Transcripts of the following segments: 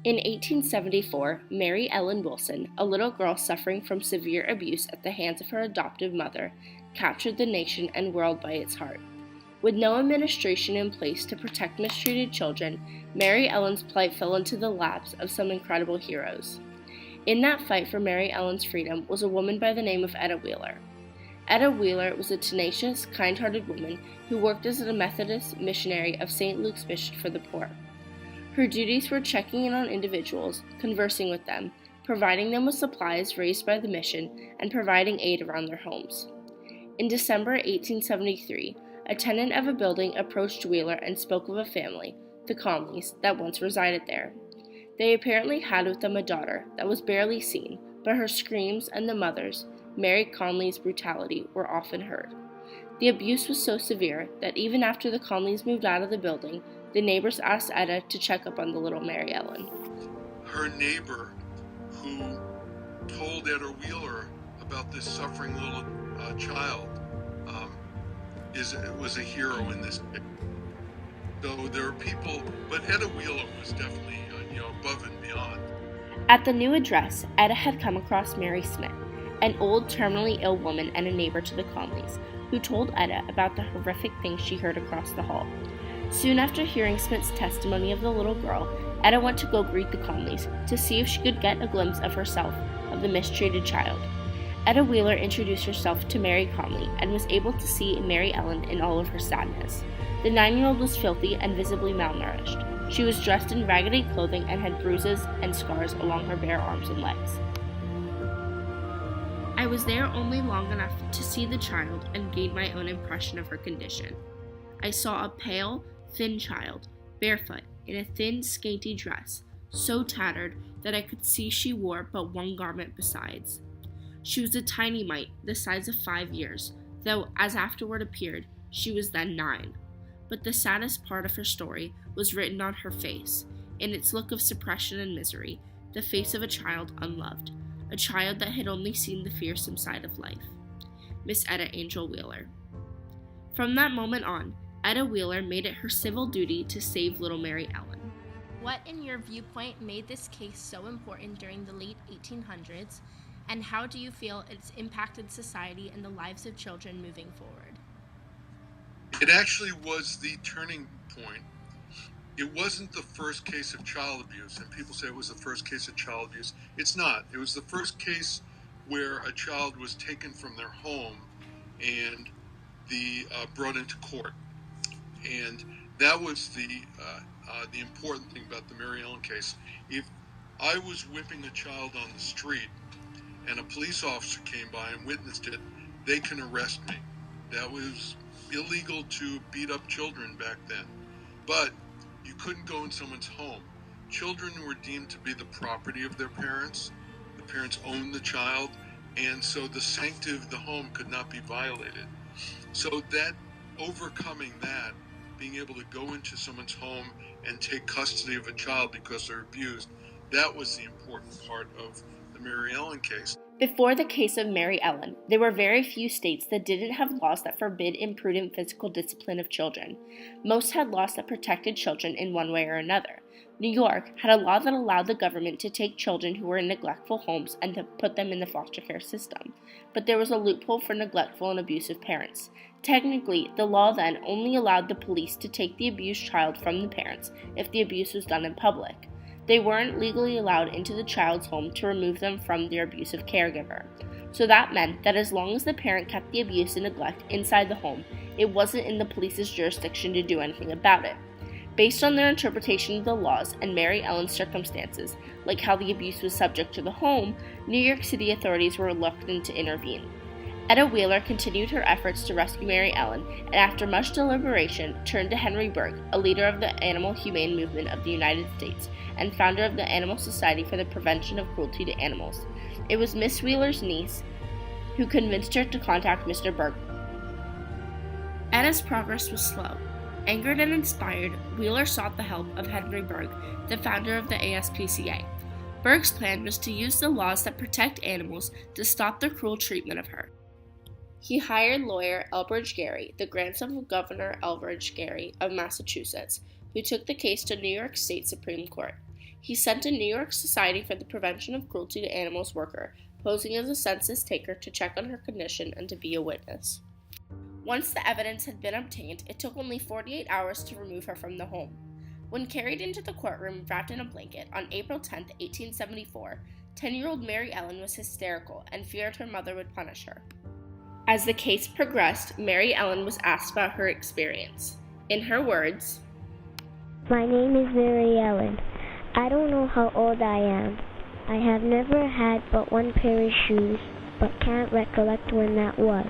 In 1874, Mary Ellen Wilson, a little girl suffering from severe abuse at the hands of her adoptive mother, captured the nation and world by its heart. With no administration in place to protect mistreated children, Mary Ellen's plight fell into the laps of some incredible heroes. In that fight for Mary Ellen's freedom was a woman by the name of Etta Wheeler. Etta Wheeler was a tenacious, kind-hearted woman who worked as a Methodist missionary of St. Luke's Mission for the poor. Her duties were checking in on individuals, conversing with them, providing them with supplies raised by the mission, and providing aid around their homes. In December 1873, a tenant of a building approached Wheeler and spoke of a family, the Conleys, that once resided there. They apparently had with them a daughter that was barely seen, but her screams and the mother's, Mary Conley's brutality, were often heard. The abuse was so severe that even after the Conleys moved out of the building, the neighbors asked Etta to check up on the little Mary Ellen. Her neighbor, who told Etta Wheeler about this suffering little child, was a hero in this case. So there are people, but Etta Wheeler was definitely above and beyond. At the new address, Etta had come across Mary Smith, an old terminally ill woman and a neighbor to the Conleys, who told Etta about the horrific things she heard across the hall. Soon after hearing Smith's testimony of the little girl, Etta went to go greet the Conleys to see if she could get a glimpse of herself, of the mistreated child. Etta Wheeler introduced herself to Mary Conley and was able to see Mary Ellen in all of her sadness. The 9-year-old was filthy and visibly malnourished. She was dressed in raggedy clothing and had bruises and scars along her bare arms and legs. I was there only long enough to see the child and gain my own impression of her condition. I saw a pale, thin child, barefoot, in a thin, scanty dress, so tattered that I could see she wore but one garment besides. She was a tiny mite, the size of 5 years, though, as afterward appeared, she was then 9. But the saddest part of her story was written on her face, in its look of suppression and misery, the face of a child unloved, a child that had only seen the fearsome side of life. Miss Etta Angel Wheeler. From that moment on, Etta Wheeler made it her civil duty to save little Mary Ellen. What, in your viewpoint, made this case so important during the late 1800s, and how do you feel it's impacted society and the lives of children moving forward? It actually was the turning point. It wasn't the first case of child abuse, and people say it was the first case of child abuse. It's not. It was the first case where a child was taken from their home and brought into court. And that was the important thing about the Mary Ellen case. If I was whipping a child on the street and a police officer came by and witnessed it, they can arrest me. That was illegal to beat up children back then. But you couldn't go in someone's home. Children were deemed to be the property of their parents. The parents owned the child, and so the sanctity of the home could not be violated. So that, overcoming that, being able to go into someone's home and take custody of a child because they're abused, that was the important part of the Mary Ellen case. Before the case of Mary Ellen, there were very few states that didn't have laws that forbid imprudent physical discipline of children. Most had laws that protected children in one way or another. New York had a law that allowed the government to take children who were in neglectful homes and to put them in the foster care system. But there was a loophole for neglectful and abusive parents. Technically, the law then only allowed the police to take the abused child from the parents if the abuse was done in public. They weren't legally allowed into the child's home to remove them from their abusive caregiver. So that meant that as long as the parent kept the abuse and neglect inside the home, it wasn't in the police's jurisdiction to do anything about it. Based on their interpretation of the laws and Mary Ellen's circumstances, like how the abuse was subject to the home, New York City authorities were reluctant to intervene. Etta Wheeler continued her efforts to rescue Mary Ellen, and after much deliberation, turned to Henry Bergh, a leader of the Animal Humane Movement of the United States and founder of the Animal Society for the Prevention of Cruelty to Animals. It was Miss Wheeler's niece who convinced her to contact Mr. Bergh. Etta's progress was slow. Angered and inspired, Wheeler sought the help of Henry Bergh, the founder of the ASPCA. Bergh's plan was to use the laws that protect animals to stop the cruel treatment of her. He hired lawyer Elbridge Gerry, the grandson of Governor Elbridge Gerry of Massachusetts, who took the case to New York State Supreme Court. he sent a New York Society for the Prevention of Cruelty to Animals worker, posing as a census taker, to check on her condition and to be a witness. Once the evidence had been obtained, it took only 48 hours to remove her from the home. When carried into the courtroom wrapped in a blanket on April 10, 1874, 10-year-old Mary Ellen was hysterical and feared her mother would punish her. As the case progressed, Mary Ellen was asked about her experience. In her words, "My name is Mary Ellen. I don't know how old I am. I have never had but one pair of shoes, but can't recollect when that was.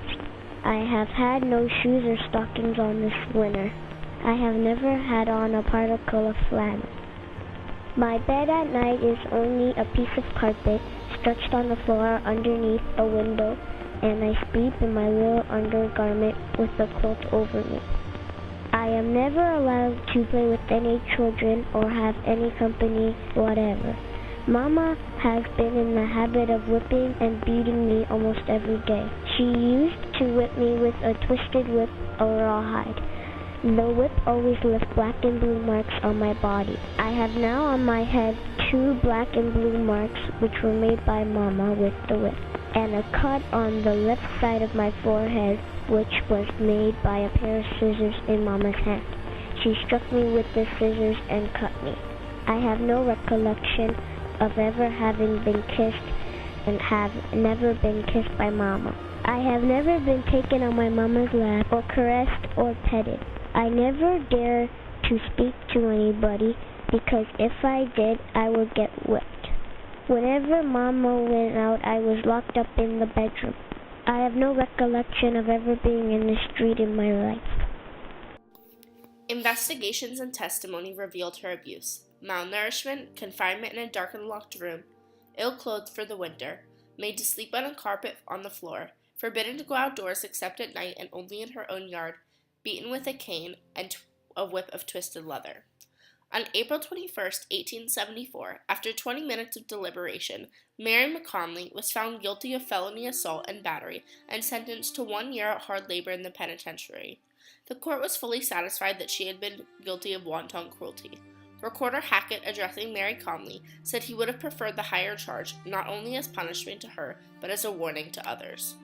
I have had no shoes or stockings on this winter. I have never had on a particle of flannel. My bed at night is only a piece of carpet stretched on the floor underneath a window, and I sleep in my little undergarment with the quilt over me. I am never allowed to play with any children or have any company whatever. Mama has been in the habit of whipping and beating me almost every day. She used to whip me with a twisted whip or rawhide. The whip always left black and blue marks on my body. I have now on my head 2 black and blue marks which were made by Mama with the whip, and a cut on the left side of my forehead which was made by a pair of scissors in Mama's hand. She struck me with the scissors and cut me. I have no recollection of ever having been kissed and have never been kissed by Mama. I have never been taken on my Mama's lap or caressed or petted. I never dare to speak to anybody because if I did, I would get whipped. Whenever Mama went out, I was locked up in the bedroom. I have no recollection of ever being in the street in my life." Investigations and testimony revealed her abuse: malnourishment, confinement in a dark and locked room, ill-clothed for the winter, made to sleep on a carpet on the floor, forbidden to go outdoors except at night and only in her own yard, beaten with a cane and a whip of twisted leather. On April 21, 1874, after 20 minutes of deliberation, Mary McConley was found guilty of felony assault and battery and sentenced to 1 year at hard labor in the penitentiary. The court was fully satisfied that she had been guilty of wanton cruelty. Recorder Hackett, addressing Mary Conley, said he would have preferred the higher charge, not only as punishment to her, but as a warning to others.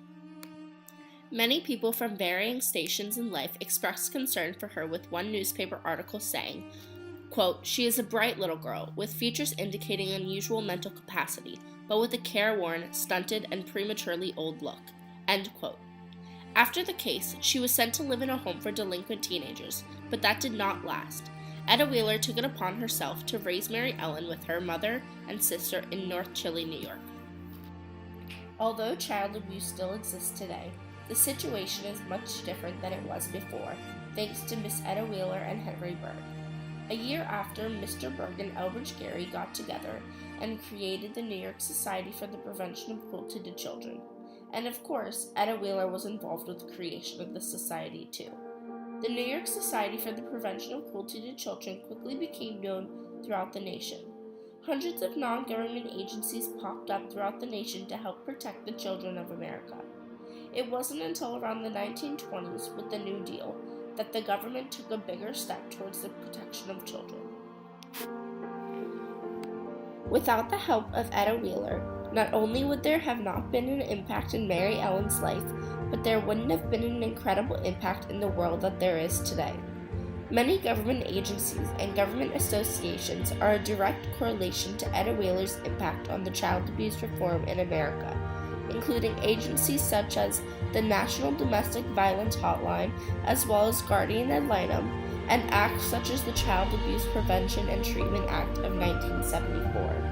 Many people from varying stations in life expressed concern for her, with one newspaper article saying, quote, "She is a bright little girl, with features indicating unusual mental capacity, but with a careworn, stunted, and prematurely old look." End quote. After the case, she was sent to live in a home for delinquent teenagers, but that did not last. Etta Wheeler took it upon herself to raise Mary Ellen with her mother and sister in North Chile, New York. Although child abuse still exists today, the situation is much different than it was before, thanks to Miss Etta Wheeler and Henry Berg. A year after, Mr. Berg and Elbridge Gerry got together and created the New York Society for the Prevention of Cruelty to Children. And of course, Etta Wheeler was involved with the creation of the society too. The New York Society for the Prevention of Cruelty to Children quickly became known throughout the nation. Hundreds of non-government agencies popped up throughout the nation to help protect the children of America. It wasn't until around the 1920s, with the New Deal, that the government took a bigger step towards the protection of children. Without the help of Etta Wheeler, not only would there have not been an impact in Mary Ellen's life, but there wouldn't have been an incredible impact in the world that there is today. Many government agencies and government associations are a direct correlation to Etta Wheeler's impact on the child abuse reform in America, including agencies such as the National Domestic Violence Hotline, as well as Guardian Ad Litem, and acts such as the Child Abuse Prevention and Treatment Act of 1974.